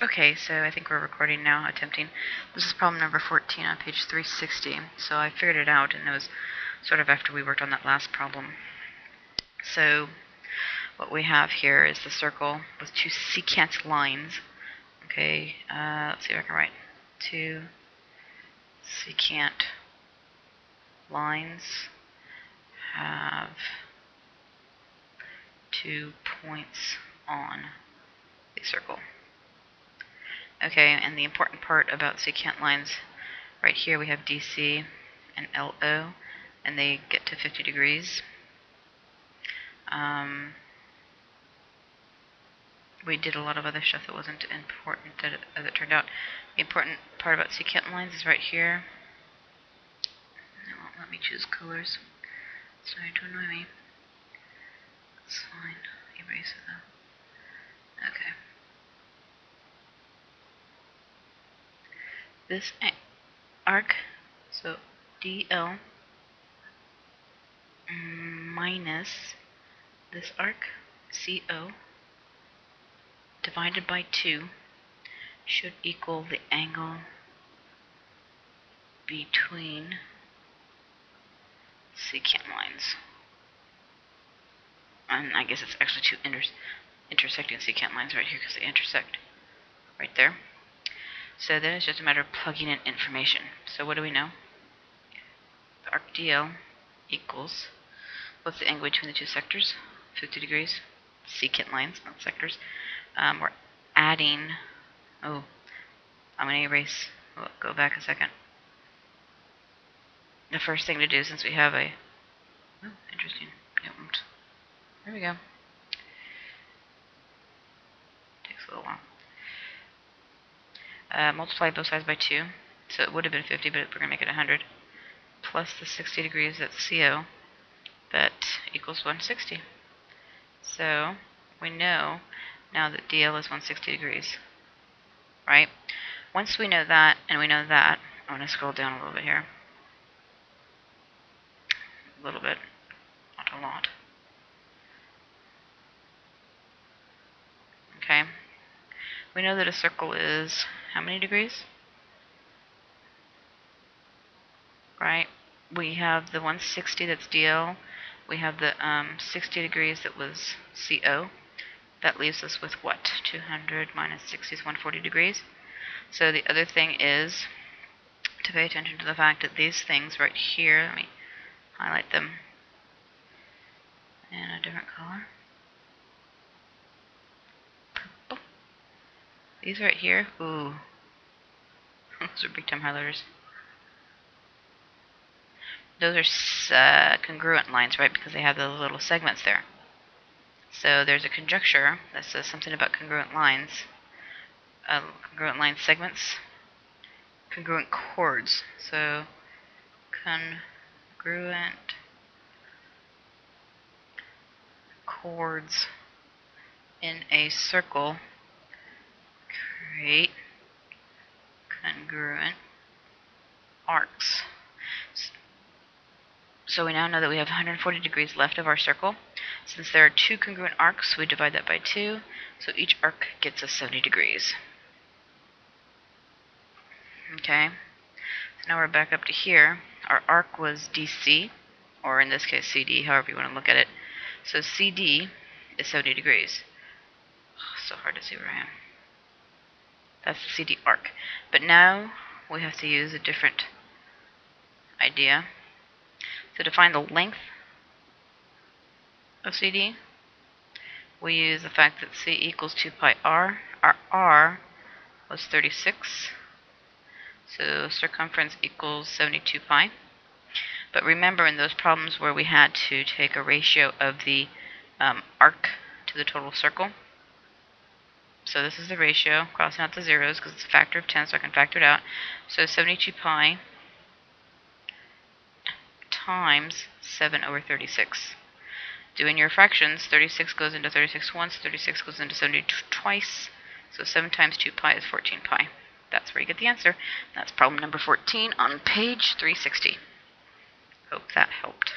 Okay, so I think we're recording now, attempting. This is problem number 14 on page 360. So I figured it out, and it was sort of after we worked on that last problem. So what we have here is the circle with two secant lines. Okay, let's see if I can write. Two secant lines have 2 points on the circle. Okay, and the important part about secant lines, right here we have DC and LO, and they get to 50 degrees. We did a lot of other stuff that wasn't important as it turned out. The important part about secant lines is right here. It won't let me choose colors. Sorry to annoy me. It's fine. Erase it though. Okay. This arc, so DL minus this arc, CO, divided by 2 should equal the angle between secant lines. And I guess it's actually two intersecting secant lines right here because they intersect right there. So then it's just a matter of plugging in information. So what do we know? The arc DL equals, what's the angle between the two sectors? 50 degrees. Secant lines, not sectors. We're adding, I'm going to erase, go back a second. The first thing to do, since we have a, interesting, there we go. Takes a little while. Multiply both sides by 2, so it would have been 50, but we're going to make it 100, plus the 60 degrees, that's CO, that equals 160. So we know now that DL is 160 degrees, right? Once we know that, and we know that, I'm going to scroll down a little bit here. A little bit, not a lot. Okay. We know that a circle is how many degrees? Right? We have the 160 that's DL. We have the 60 degrees that was CO. That leaves us with what? 200 minus 60 is 140 degrees. So the other thing is to pay attention to the fact that these things right here, let me highlight them in a different color. Purple. These right here, ooh, those are big time highlighters. Those are congruent lines, right, because they have those little segments there. So there's a conjecture that says something about congruent lines, congruent line segments, congruent chords. So congruent chords in a circle create congruent arcs. So we now know that we have 140 degrees left of our circle. Since there are two congruent arcs, we divide that by 2, so each arc gets us 70 degrees. Okay, so now we're back up to here. Our arc was DC, or in this case CD, however you want to look at it. So CD is 70 degrees. Oh, so hard to see where I am. That's the CD arc. But now we have to use a different idea. So to find the length of CD, we use the fact that C equals 2 pi r. Our r was 36, so circumference equals 72 pi. But remember, in those problems where we had to take a ratio of the arc to the total circle, so this is the ratio, crossing out the zeros because it's a factor of 10, so I can factor it out. So 72 pi times 7 over 36. Doing your fractions, 36 goes into 36 once, 36 goes into 72 twice, so 7 times 2 pi is 14 pi. That's where you get the answer. That's problem number 14 on page 360. Hope that helped.